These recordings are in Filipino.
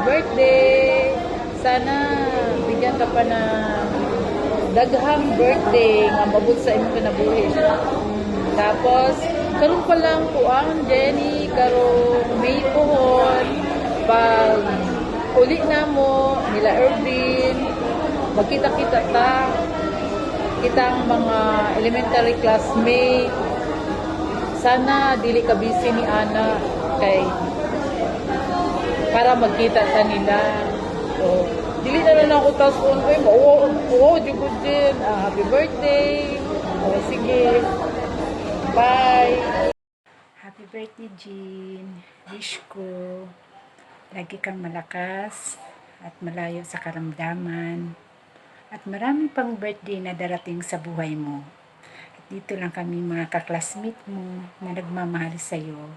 birthday. Sana bigyan ka pa ng daghang birthday nga mabot sa imong kinabuhi. Tapos karon pa lang kuan Jenny karon May pohon pag uli na mo nila Ervin magkita-kita ta kitang mga elementary classmate. Sana dili ka busy ni Ana kay para magkita ta nila. So, dili na lang ako tas on ko jugod din. Happy birthday. Sige. Bye. Happy birthday, Jean. Wish ko lagi kang malakas at malayo sa karamdaman. At marami pang birthday na darating sa buhay mo. At dito lang kami mga kaklasmate mo na nagmamahal sa'yo.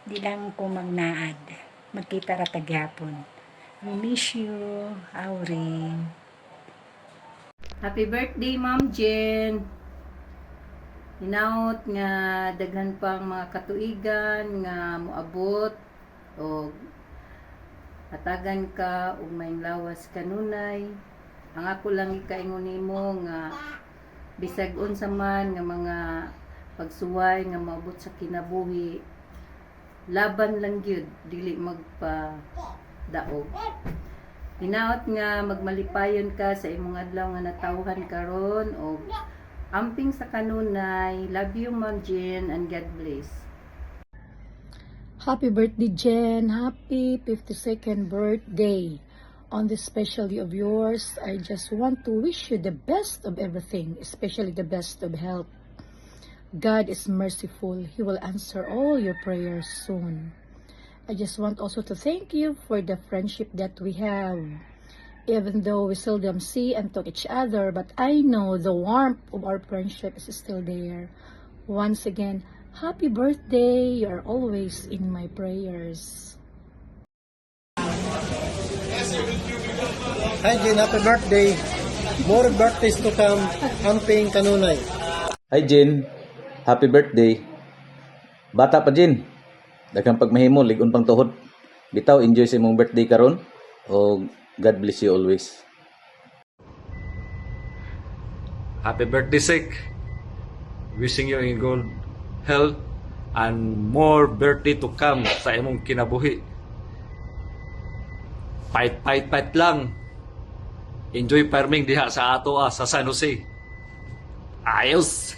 Di lang ko magnaad. Magkita ra tagyapon. We miss you, Auring. Happy birthday, Ma'am Jen. Hinaut nga daghan pang mga katuigan nga moabot o hatagan ka ug may lawas kanunay. Ang ako lang ikaingon nimo nga bisag unsa man nga mga pagsuway nga maabot sa kinabuhi, laban lang gyud, dili magpa daog. Hinaut nga magmalipayon ka sa imong adlaw nga natawhan karon og amping sa kanunay. Love you, Ma'am Jen, and God bless. Happy birthday, Jen. Happy 52nd birthday. On this special day of yours, I just want to wish you the best of everything, especially the best of health. God is merciful. He will answer all your prayers soon. I just want also to thank you for the friendship that we have. Even though we seldom see and talk each other, but I know the warmth of our friendship is still there. Once again, happy birthday. You are always in my prayers. Hi Jen, happy birthday. More birthdays to come. Amping kanunay. Hi Jen, happy birthday. Bata pa Jen. Daghang pagmahimo, ligon pang tuhod. Bitaw, enjoy sa imong birthday karon. O God bless you always. Happy birthday, Sek. Wishing you in good health and more birthday to come sa imong kinabuhi. Fight lang. Enjoy farming diha sa ato sa San Jose. Ayos!